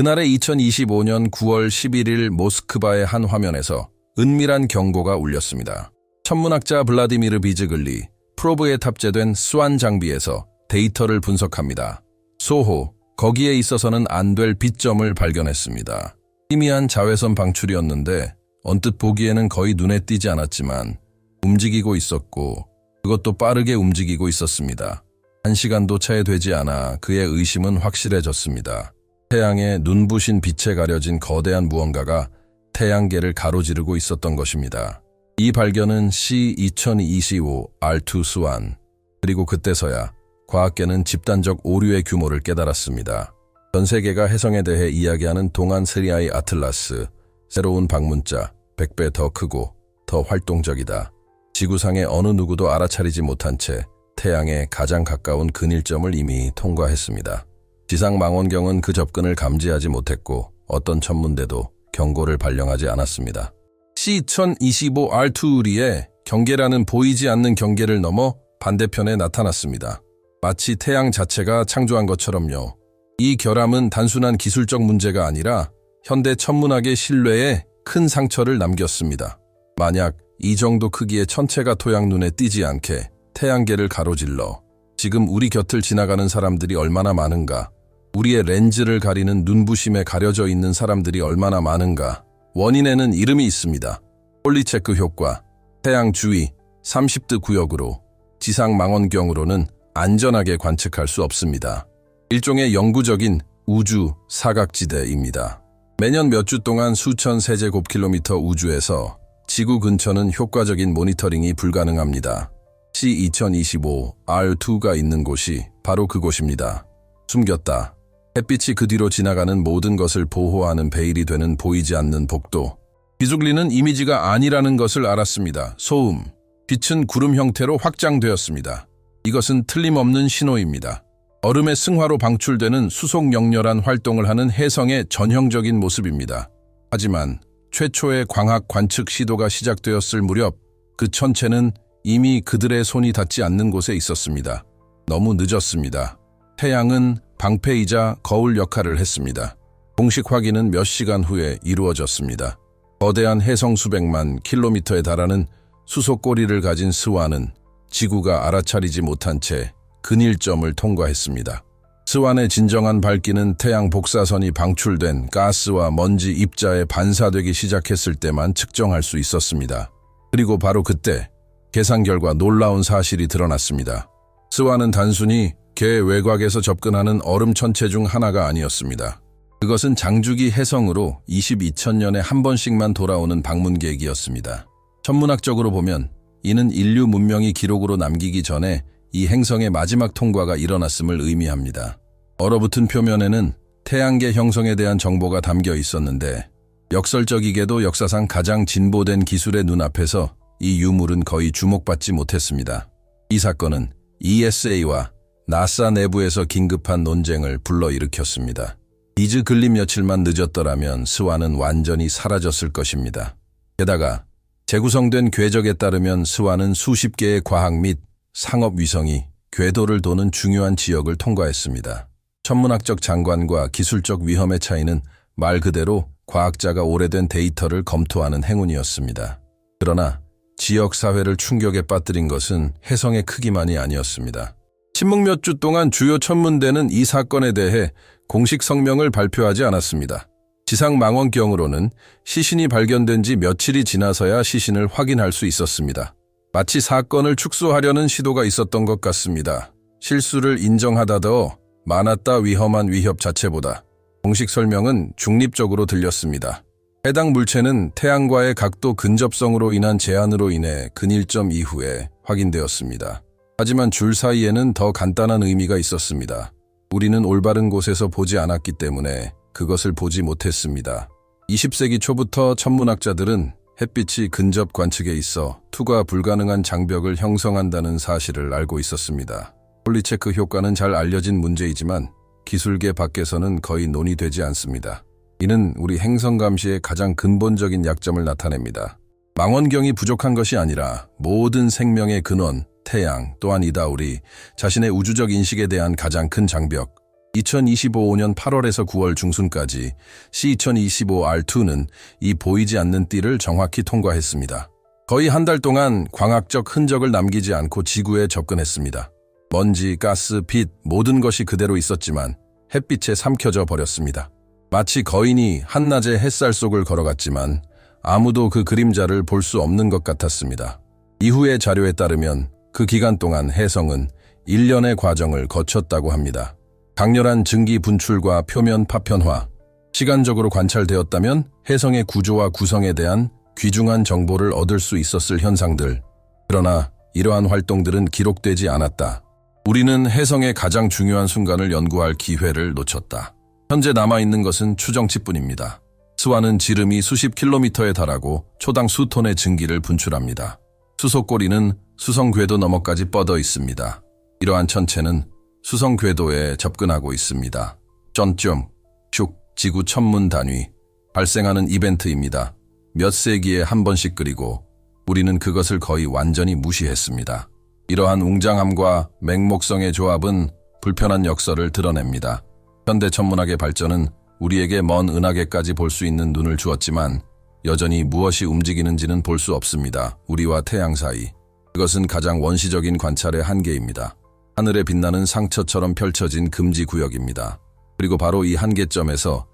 그날의 2025년 9월 11일 모스크바의 한 화면에서 은밀한 경고가 울렸습니다. 천문학자 블라디미르 비즈글리, 프로브에 탑재된 스완 장비에서 데이터를 분석합니다. 소호, 거기에 있어서는 안 될 빗점을 발견했습니다. 희미한 자외선 방출이었는데 언뜻 보기에는 거의 눈에 띄지 않았지만 움직이고 있었고 그것도 빠르게 움직이고 있었습니다. 1시간도 채 되지 않아 그의 의심은 확실해졌습니다. 태양의 눈부신 빛에 가려진 거대한 무언가가 태양계를 가로지르고 있었던 것입니다. 이 발견은 C2025 R2 스완, 그리고 그때서야 과학계는 집단적 오류의 규모를 깨달았습니다. 전 세계가 혜성에 대해 이야기하는 동안 스리아의 아틀라스, 새로운 방문자, 100배 더 크고 더 활동적이다. 지구상의 어느 누구도 알아차리지 못한 채 태양에 가장 가까운 근일점을 이미 통과했습니다. 지상 망원경은 그 접근을 감지하지 못했고 어떤 천문대도 경고를 발령하지 않았습니다. C2025 R2의 경계라는 보이지 않는 경계를 넘어 반대편에 나타났습니다. 마치 태양 자체가 창조한 것처럼요. 이 결함은 단순한 기술적 문제가 아니라 현대 천문학의 신뢰에 큰 상처를 남겼습니다. 만약 이 정도 크기의 천체가 토양 눈에 띄지 않게 태양계를 가로질러 지금 우리 곁을 지나가는 사람들이 얼마나 많은가, 우리의 렌즈를 가리는 눈부심에 가려져 있는 사람들이 얼마나 많은가. 원인에는 이름이 있습니다. 홀리체크 효과, 태양 주위 30도 구역으로 지상 망원경으로는 안전하게 관측할 수 없습니다. 일종의 영구적인 우주 사각지대입니다. 매년 몇 주 동안 수천 세제곱킬로미터 우주에서 지구 근처는 효과적인 모니터링이 불가능합니다. C2025 R2가 있는 곳이 바로 그곳입니다. 숨겼다. 햇빛이 그 뒤로 지나가는 모든 것을 보호하는 베일이 되는 보이지 않는 복도. 비즈글리는 이미지가 아니라는 것을 알았습니다. 소음, 빛은 구름 형태로 확장되었습니다. 이것은 틀림없는 신호입니다. 얼음의 승화로 방출되는 수속 역렬한 활동을 하는 혜성의 전형적인 모습입니다. 하지만 최초의 광학 관측 시도가 시작되었을 무렵 그 천체는 이미 그들의 손이 닿지 않는 곳에 있었습니다. 너무 늦었습니다. 태양은 방패이자 거울 역할을 했습니다. 공식 확인은 몇 시간 후에 이루어졌습니다. 거대한 혜성 수백만 킬로미터에 달하는 수속 꼬리를 가진 스완은 지구가 알아차리지 못한 채 근일점을 통과했습니다. 스완의 진정한 밝기는 태양 복사선이 방출된 가스와 먼지 입자에 반사되기 시작했을 때만 측정할 수 있었습니다. 그리고 바로 그때 계산 결과 놀라운 사실이 드러났습니다. 스완은 단순히 개 외곽에서 접근하는 얼음 천체 중 하나가 아니었습니다. 그것은 장주기 혜성으로 22,000년에 한 번씩만 돌아오는 방문객이었습니다. 천문학적으로 보면 이는 인류 문명이 기록으로 남기기 전에 이 행성의 마지막 통과가 일어났음을 의미합니다. 얼어붙은 표면에는 태양계 형성에 대한 정보가 담겨 있었는데 역설적이게도 역사상 가장 진보된 기술의 눈앞에서 이 유물은 거의 주목받지 못했습니다. 이 사건은 ESA와 나사 내부에서 긴급한 논쟁을 불러일으켰습니다. 비즈글리 며칠만 늦었더라면 스완은 완전히 사라졌을 것입니다. 게다가 재구성된 궤적에 따르면 스완은 수십 개의 과학 및 상업 위성이 궤도를 도는 중요한 지역을 통과했습니다. 천문학적 장관과 기술적 위험의 차이는 말 그대로 과학자가 오래된 데이터를 검토하는 행운이었습니다. 그러나 지역 사회를 충격에 빠뜨린 것은 혜성의 크기만이 아니었습니다. 침묵 몇 주 동안 주요 천문대는 이 사건에 대해 공식 성명을 발표하지 않았습니다. 지상 망원경으로는 시신이 발견된 지 며칠이 지나서야 시신을 확인할 수 있었습니다. 마치 사건을 축소하려는 시도가 있었던 것 같습니다. 실수를 인정하다 더 많았다 위험한 위협 자체보다. 공식 설명은 중립적으로 들렸습니다. 해당 물체는 태양과의 각도 근접성으로 인한 제한으로 인해 근일점 이후에 확인되었습니다. 하지만 줄 사이에는 더 간단한 의미가 있었습니다. 우리는 올바른 곳에서 보지 않았기 때문에 그것을 보지 못했습니다. 20세기 초부터 천문학자들은 햇빛이 근접 관측에 있어 투과 불가능한 장벽을 형성한다는 사실을 알고 있었습니다. 홀리체크 효과는 잘 알려진 문제이지만 기술계 밖에서는 거의 논의되지 않습니다. 이는 우리 행성 감시의 가장 근본적인 약점을 나타냅니다. 망원경이 부족한 것이 아니라 모든 생명의 근원, 태양 또한 우리 자신의 우주적 인식에 대한 가장 큰 장벽, 2025년 8월에서 9월 중순까지 C2025R2는 이 보이지 않는 띠를 정확히 통과했습니다. 거의 한 달 동안 광학적 흔적을 남기지 않고 지구에 접근했습니다. 먼지, 가스, 빛 모든 것이 그대로 있었지만 햇빛에 삼켜져 버렸습니다. 마치 거인이 한낮에 햇살 속을 걸어갔지만 아무도 그 그림자를 볼 수 없는 것 같았습니다. 이후의 자료에 따르면 그 기간 동안 혜성은 1년의 과정을 거쳤다고 합니다. 강렬한 증기 분출과 표면 파편화, 시간적으로 관찰되었다면 혜성의 구조와 구성에 대한 귀중한 정보를 얻을 수 있었을 현상들. 그러나 이러한 활동들은 기록되지 않았다. 우리는 혜성의 가장 중요한 순간을 연구할 기회를 놓쳤다. 현재 남아있는 것은 추정치뿐입니다. 스완은 지름이 수십 킬로미터에 달하고 초당 수톤의 증기를 분출합니다. 수소꼬리는 수성 궤도 너머까지 뻗어 있습니다. 이러한 천체는 수성 궤도에 접근하고 있습니다. 점점, 축, 지구 천문 단위, 발생하는 이벤트입니다. 몇 세기에 한 번씩. 그리고 우리는 그것을 거의 완전히 무시했습니다. 이러한 웅장함과 맹목성의 조합은 불편한 역설을 드러냅니다. 현대 천문학의 발전은 우리에게 먼 은하계까지 볼 수 있는 눈을 주었지만 여전히 무엇이 움직이는지는 볼 수 없습니다. 우리와 태양 사이. 그것은 가장 원시적인 관찰의 한계입니다. 하늘에 빛나는 상처처럼 펼쳐진 금지 구역입니다. 그리고 바로 이 한계점에서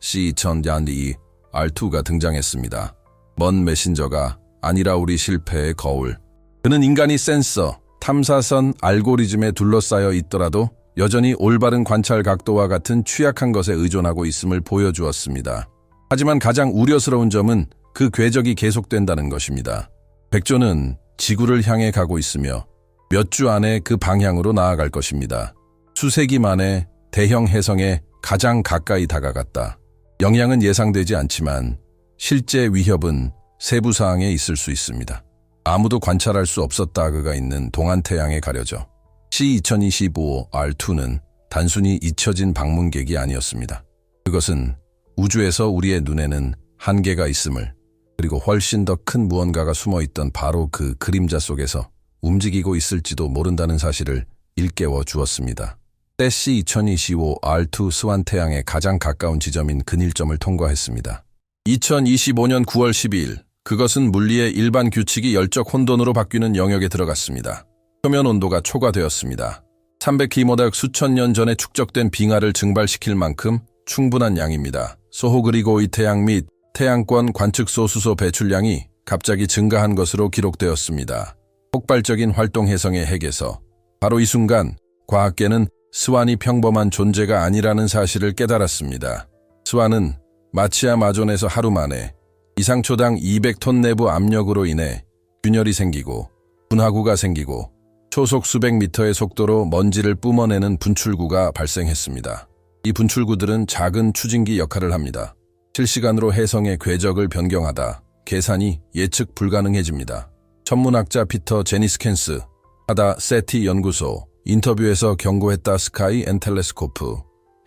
C2025R2가 등장했습니다. 먼 메신저가 아니라 우리 실패의 거울. 그는 인간이 센서, 탐사선, 알고리즘에 둘러싸여 있더라도 여전히 올바른 관찰 각도와 같은 취약한 것에 의존하고 있음을 보여주었습니다. 하지만 가장 우려스러운 점은 그 궤적이 계속된다는 것입니다. 백조는 지구를 향해 가고 있으며 몇 주 안에 그 방향으로 나아갈 것입니다. 수세기 만에 대형 혜성에 가장 가까이 다가갔다. 영향은 예상되지 않지만 실제 위협은 세부 사항에 있을 수 있습니다. 아무도 관찰할 수 없었다가 있는 동안태양에 가려져 C2025R2는 단순히 잊혀진 방문객이 아니었습니다. 그것은 우주에서 우리의 눈에는 한계가 있음을, 그리고 훨씬 더 큰 무언가가 숨어있던 바로 그 그림자 속에서 움직이고 있을지도 모른다는 사실을 일깨워 주었습니다. 때 C2025R2 스완 태양의 가장 가까운 지점인 근일점을 통과했습니다. 2025년 9월 12일, 그것은 물리의 일반 규칙이 열적 혼돈으로 바뀌는 영역에 들어갔습니다. 표면 온도가 초과되었습니다. 300km 수천 년 전에 축적된 빙하를 증발시킬 만큼 충분한 양입니다. 소호 그리고 이 태양 및 태양권 관측소 수소 배출량이 갑자기 증가한 것으로 기록되었습니다. 폭발적인 활동 혜성의 핵에서 바로 이 순간 과학계는 스완이 평범한 존재가 아니라는 사실을 깨달았습니다. 스완은 마치아 마존에서 하루 만에 이상초당 200톤 내부 압력으로 인해 균열이 생기고 분화구가 생기고 초속 수백 미터의 속도로 먼지를 뿜어내는 분출구가 발생했습니다. 이 분출구들은 작은 추진기 역할을 합니다. 실시간으로 혜성의 궤적을 변경하다 계산이 예측 불가능해집니다. 천문학자 피터 제니스켄스 하다 세티 연구소 인터뷰에서 경고했다. 스카이 앤 텔레스코프.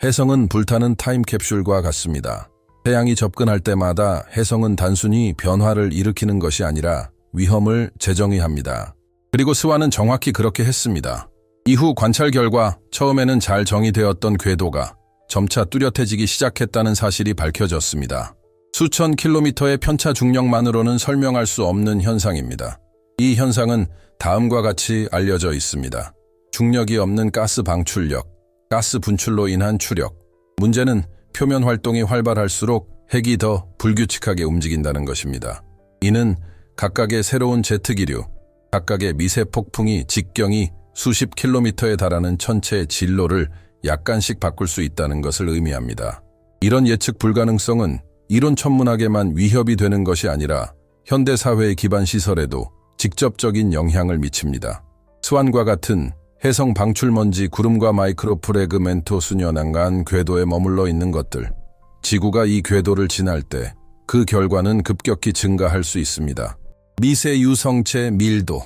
혜성은 불타는 타임캡슐과 같습니다. 태양이 접근할 때마다 혜성은 단순히 변화를 일으키는 것이 아니라 위험을 재정의합니다. 그리고 스완은 정확히 그렇게 했습니다. 이후 관찰 결과 처음에는 잘 정의되었던 궤도가 점차 뚜렷해지기 시작했다는 사실이 밝혀졌습니다. 수천 킬로미터의 편차 중력만으로는 설명할 수 없는 현상입니다. 이 현상은 다음과 같이 알려져 있습니다. 중력이 없는 가스 방출력, 가스 분출로 인한 추력. 문제는 표면 활동이 활발할수록 핵이 더 불규칙하게 움직인다는 것입니다. 이는 각각의 새로운 제트기류, 각각의 미세 폭풍이 직경이 수십 킬로미터에 달하는 천체의 진로를 약간씩 바꿀 수 있다는 것을 의미합니다. 이런 예측 불가능성은 이론 천문학에만 위협이 되는 것이 아니라 현대 사회의 기반 시설에도 직접적인 영향을 미칩니다. 스완과 같은 혜성 방출먼지 구름과 마이크로 프래그멘토 수년간 궤도에 머물러 있는 것들. 지구가 이 궤도를 지날 때 그 결과는 급격히 증가할 수 있습니다. 미세 유성체 밀도,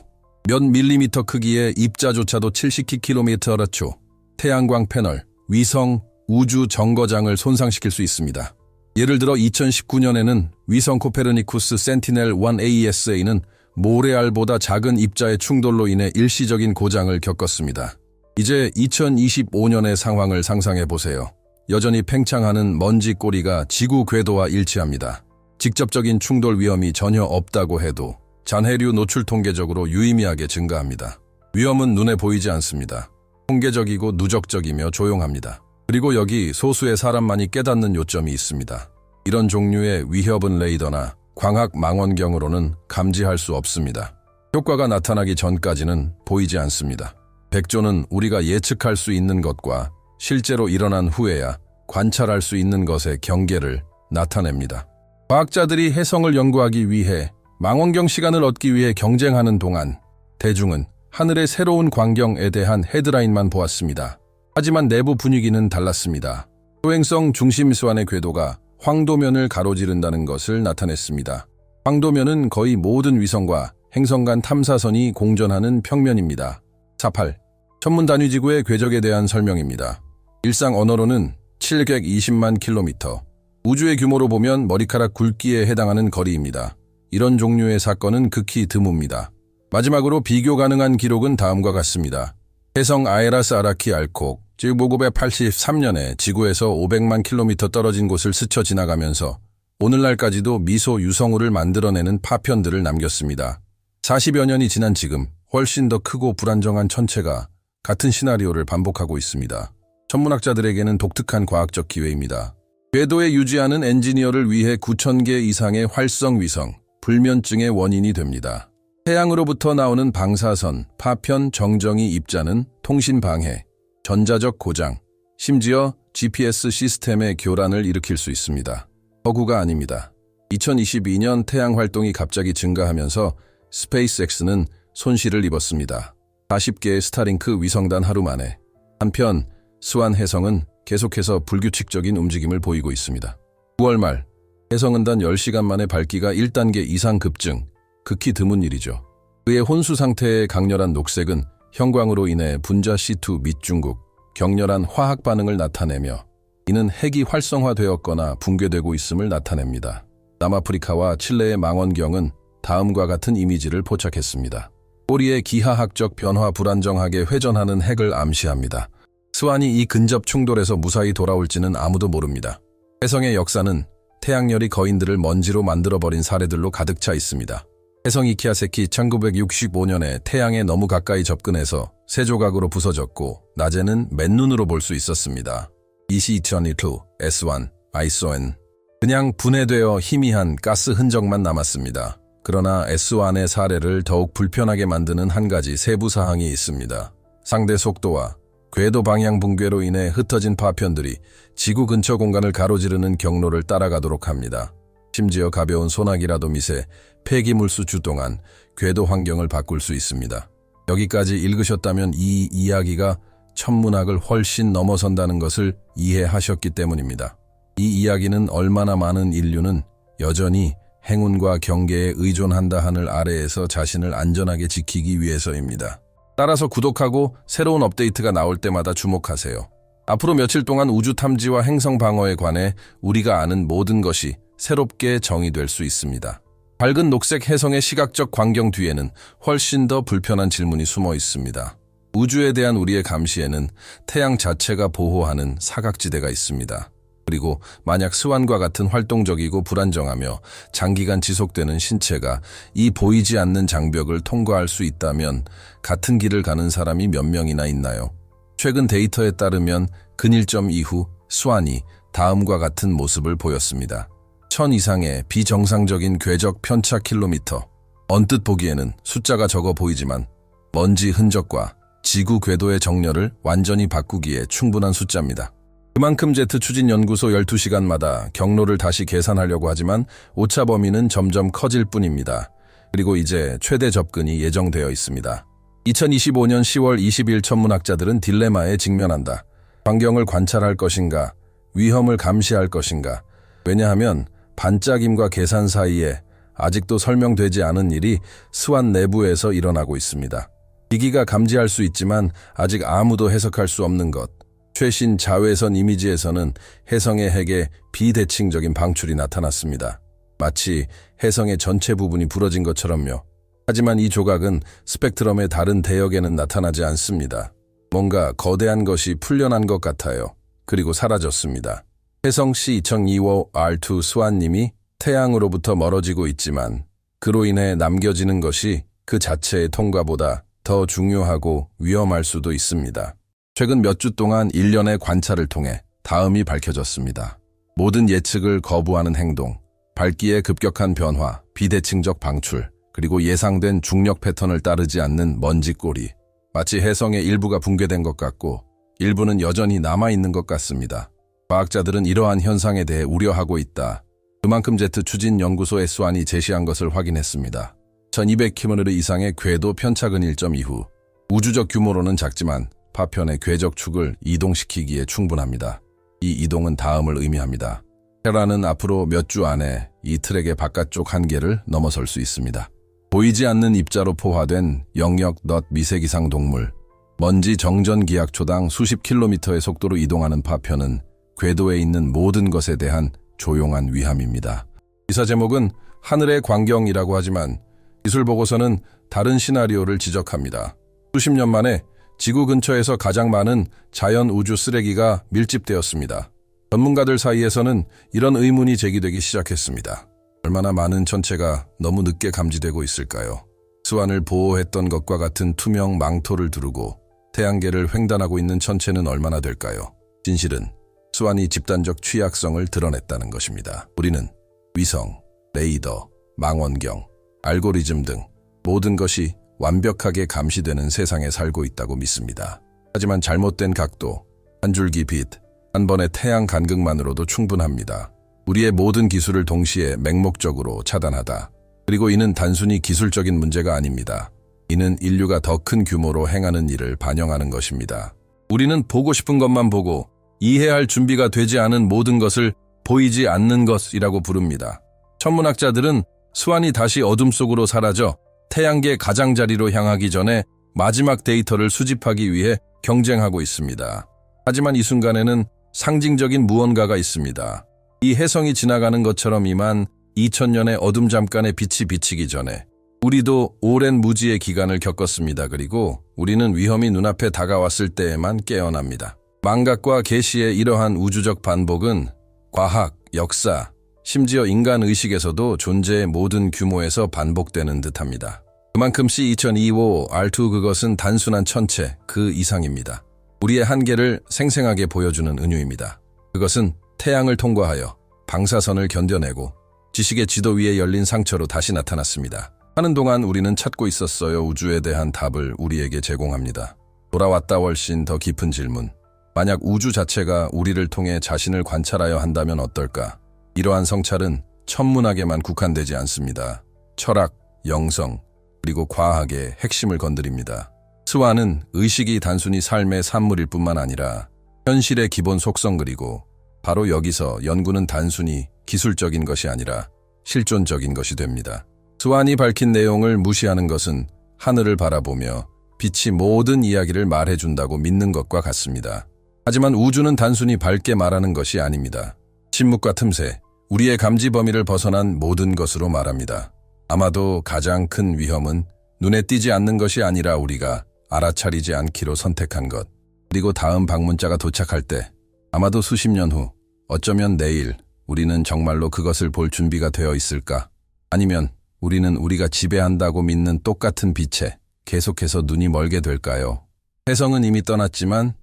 몇 밀리미터 크기의 입자조차도 70km/초, 태양광 패널, 위성, 우주 정거장을 손상시킬 수 있습니다. 예를 들어 2019년에는 위성 코페르니쿠스 센티넬-1 AESA는 모레알보다 작은 입자의 충돌로 인해 일시적인 고장을 겪었습니다. 이제 2025년의 상황을 상상해 보세요. 여전히 팽창하는 먼지 꼬리가 지구 궤도와 일치합니다. 직접적인 충돌 위험이 전혀 없다고 해도 잔해류 노출 통계적으로 유의미하게 증가합니다. 위험은 눈에 보이지 않습니다. 통계적이고 누적적이며 조용합니다. 그리고 여기 소수의 사람만이 깨닫는 요점이 있습니다. 이런 종류의 위협은 레이더나 광학 망원경으로는 감지할 수 없습니다. 효과가 나타나기 전까지는 보이지 않습니다. 백조는 우리가 예측할 수 있는 것과 실제로 일어난 후에야 관찰할 수 있는 것의 경계를 나타냅니다. 과학자들이 해성을 연구하기 위해 망원경 시간을 얻기 위해 경쟁하는 동안 대중은 하늘의 새로운 광경에 대한 헤드라인만 보았습니다. 하지만 내부 분위기는 달랐습니다. 소행성 중심수안의 궤도가 황도면을 가로지른다는 것을 나타냈습니다. 황도면은 거의 모든 위성과 행성 간 탐사선이 공전하는 평면입니다. 48. 천문 단위지구의 궤적에 대한 설명입니다. 일상 언어로는 720만 킬로미터, 우주의 규모로 보면 머리카락 굵기에 해당하는 거리입니다. 이런 종류의 사건은 극히 드뭅니다. 마지막으로 비교 가능한 기록은 다음과 같습니다. 해성 아에라스 아라키 알콕, 즉 1983년에 지구에서 500만 킬로미터 떨어진 곳을 스쳐 지나가면서 오늘날까지도 미소 유성우를 만들어내는 파편들을 남겼습니다. 40여 년이 지난 지금 훨씬 더 크고 불안정한 천체가 같은 시나리오를 반복하고 있습니다. 천문학자들에게는 독특한 과학적 기회입니다. 궤도에 유지하는 엔지니어를 위해 9,000개 이상의 활성 위성, 불면증의 원인이 됩니다. 태양으로부터 나오는 방사선, 파편, 정전이 입자는 통신 방해, 전자적 고장, 심지어 GPS 시스템의 교란을 일으킬 수 있습니다. 허구가 아닙니다. 2022년 태양 활동이 갑자기 증가하면서 스페이스X는 손실을 입었습니다. 40개의 스타링크 위성단 하루 만에. 한편 스완 해성은 계속해서 불규칙적인 움직임을 보이고 있습니다. 9월 말 해성은 단 10시간 만에 밝기가 1단계 이상 급증, 극히 드문 일이죠. 그의 혼수 상태의 강렬한 녹색은 형광으로 인해 분자 C2 및 중국, 격렬한 화학 반응을 나타내며 이는 핵이 활성화되었거나 붕괴되고 있음을 나타냅니다. 남아프리카와 칠레의 망원경은 다음과 같은 이미지를 포착했습니다. 꼬리의 기하학적 변화 불안정하게 회전하는 핵을 암시합니다. 스완이 이 근접 충돌에서 무사히 돌아올지는 아무도 모릅니다. 해성의 역사는 태양열이 거인들을 먼지로 만들어버린 사례들로 가득 차 있습니다. 해성 이키아세키 1965년에 태양에 너무 가까이 접근해서 세 조각으로 부서졌고 낮에는 맨눈으로 볼 수 있었습니다. EC2002 S1 ISON 그냥 분해되어 희미한 가스 흔적만 남았습니다. 그러나 S1의 사례를 더욱 불편하게 만드는 한 가지 세부 사항이 있습니다. 상대 속도와 궤도 방향 붕괴로 인해 흩어진 파편들이 지구 근처 공간을 가로지르는 경로를 따라가도록 합니다. 심지어 가벼운 소나기라도 미세 폐기물수 주동안 궤도 환경을 바꿀 수 있습니다. 여기까지 읽으셨다면 이 이야기가 천문학을 훨씬 넘어선다는 것을 이해하셨기 때문입니다. 이 이야기는 얼마나 많은 인류는 여전히 행운과 경계에 의존한다 하늘 아래에서 자신을 안전하게 지키기 위해서입니다. 따라서 구독하고 새로운 업데이트가 나올 때마다 주목하세요. 앞으로 며칠 동안 우주 탐지와 행성 방어에 관해 우리가 아는 모든 것이 새롭게 정의될 수 있습니다. 밝은 녹색 해성의 시각적 광경 뒤에는 훨씬 더 불편한 질문이 숨어 있습니다. 우주에 대한 우리의 감시에는 태양 자체가 보호하는 사각지대가 있습니다. 그리고 만약 스완과 같은 활동적이고 불안정하며 장기간 지속되는 신체가 이 보이지 않는 장벽을 통과할 수 있다면 같은 길을 가는 사람이 몇 명이나 있나요? 최근 데이터에 따르면 근일점 이후 스완이 다음과 같은 모습을 보였습니다. 1000 이상의 비정상적인 궤적 편차 킬로미터. 언뜻 보기에는 숫자가 적어 보이지만 먼지 흔적과 지구 궤도의 정렬을 완전히 바꾸기에 충분한 숫자입니다. 그만큼 제트 추진 연구소 12시간마다 경로를 다시 계산하려고 하지만 오차 범위는 점점 커질 뿐입니다. 그리고 이제 최대 접근이 예정되어 있습니다. 2025년 10월 20일 천문학자들은 딜레마에 직면한다. 광경을 관찰할 것인가, 위험을 감시할 것인가. 왜냐하면 반짝임과 계산 사이에 아직도 설명되지 않은 일이 스완 내부에서 일어나고 있습니다. 기기가 감지할 수 있지만 아직 아무도 해석할 수 없는 것. 최신 자외선 이미지에서는 해성의 핵에 비대칭적인 방출이 나타났습니다. 마치 해성의 전체 부분이 부러진 것처럼요. 하지만 이 조각은 스펙트럼의 다른 대역에는 나타나지 않습니다. 뭔가 거대한 것이 풀려난 것 같아요. 그리고 사라졌습니다. 혜성씨 2025 R2 수아님이 태양으로부터 멀어지고 있지만 그로 인해 남겨지는 것이 그 자체의 통과보다 더 중요하고 위험할 수도 있습니다. 최근 몇 주 동안 일련의 관찰을 통해 다음이 밝혀졌습니다. 모든 예측을 거부하는 행동, 밝기의 급격한 변화, 비대칭적 방출, 그리고 예상된 중력 패턴을 따르지 않는 먼지꼬리. 마치 혜성의 일부가 붕괴된 것 같고 일부는 여전히 남아있는 것 같습니다. 과학자들은 이러한 현상에 대해 우려하고 있다. 그만큼 제트 추진연구소의 수안이 제시한 것을 확인했습니다. 1200km 이상의 궤도 편차근 1.2후. 우주적 규모로는 작지만 파편의 궤적 축을 이동시키기에 충분합니다. 이 이동은 다음을 의미합니다. 테라는 앞으로 몇 주 안에 이 트랙의 바깥쪽 한계를 넘어설 수 있습니다. 보이지 않는 입자로 포화된 영역 넛 미색 이상 동물, 먼지 정전 기압초당 수십 킬로미터의 속도로 이동하는 파편은 궤도에 있는 모든 것에 대한 조용한 위함입니다. 기사 제목은 하늘의 광경이라고 하지만 기술 보고서는 다른 시나리오를 지적합니다. 수십 년 만에 지구 근처에서 가장 많은 자연 우주 쓰레기가 밀집되었습니다. 전문가들 사이에서는 이런 의문이 제기되기 시작했습니다. 얼마나 많은 천체가 너무 늦게 감지되고 있을까요? 수안을 보호했던 것과 같은 투명 망토를 두르고 태양계를 횡단하고 있는 천체는 얼마나 될까요? 진실은 수안이 집단적 취약성을 드러냈다는 것입니다. 우리는 위성, 레이더, 망원경, 알고리즘 등 모든 것이 완벽하게 감시되는 세상에 살고 있다고 믿습니다. 하지만 잘못된 각도, 한 줄기 빛, 한 번의 태양 간극만으로도 충분합니다. 우리의 모든 기술을 동시에 맹목적으로 차단하다. 그리고 이는 단순히 기술적인 문제가 아닙니다. 이는 인류가 더 큰 규모로 행하는 일을 반영하는 것입니다. 우리는 보고 싶은 것만 보고 이해할 준비가 되지 않은 모든 것을 보이지 않는 것이라고 부릅니다. 천문학자들은 수안이 다시 어둠 속으로 사라져 태양계 가장자리로 향하기 전에 마지막 데이터를 수집하기 위해 경쟁하고 있습니다. 하지만 이 순간에는 상징적인 무언가가 있습니다. 이 혜성이 지나가는 것처럼 임한 2000년의 어둠 잠깐의 빛이 비치기 전에 우리도 오랜 무지의 기간을 겪었습니다. 그리고 우리는 위험이 눈앞에 다가왔을 때에만 깨어납니다. 망각과 계시의 이러한 우주적 반복은 과학, 역사, 심지어 인간 의식에서도 존재의 모든 규모에서 반복되는 듯합니다. 그만큼 C2025 R2 그것은 단순한 천체 그 이상입니다. 우리의 한계를 생생하게 보여주는 은유입니다. 그것은 태양을 통과하여 방사선을 견뎌내고 지식의 지도 위에 열린 상처로 다시 나타났습니다. 하는 동안 우리는 찾고 있었어요. 우주에 대한 답을 우리에게 제공합니다. 돌아왔다 훨씬 더 깊은 질문. 만약 우주 자체가 우리를 통해 자신을 관찰하여 한다면 어떨까? 이러한 성찰은 천문학에만 국한되지 않습니다. 철학, 영성, 그리고 과학의 핵심을 건드립니다. 수안은 의식이 단순히 삶의 산물일 뿐만 아니라 현실의 기본 속성 그리고 바로 여기서 연구는 단순히 기술적인 것이 아니라 실존적인 것이 됩니다. 수안이 밝힌 내용을 무시하는 것은 하늘을 바라보며 빛이 모든 이야기를 말해준다고 믿는 것과 같습니다. 하지만 우주는 단순히 밝게 말하는 것이 아닙니다. 침묵과 틈새, 우리의 감지 범위를 벗어난 모든 것으로 말합니다. 아마도 가장 큰 위험은 눈에 띄지 않는 것이 아니라 우리가 알아차리지 않기로 선택한 것. 그리고 다음 방문자가 도착할 때, 아마도 수십 년 후, 어쩌면 내일 우리는 정말로 그것을 볼 준비가 되어 있을까? 아니면 우리는 우리가 지배한다고 믿는 똑같은 빛에 계속해서 눈이 멀게 될까요? 혜성은 이미 떠났지만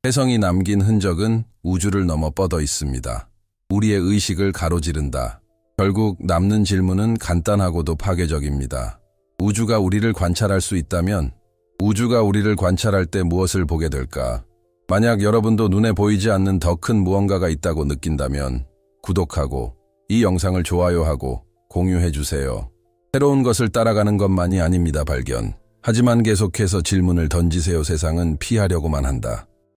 혜성이 남긴 흔적은 우주를 넘어 뻗어 있습니다. 우리의 의식을 가로지른다. 결국 남는 질문은 간단하고도 파괴적입니다. 우주가 우리를 관찰할 수 있다면 우주가 우리를 관찰할 때 무엇을 보게 될까? 만약 여러분도 눈에 보이지 않는 더 큰 무언가가 있다고 느낀다면 구독하고 이 영상을 좋아요하고 공유해주세요. 새로운 것을 따라가는 것만이 아닙니다. 발견. 하지만 계속해서 질문을 던지세요. 세상은 피하려고만 한다.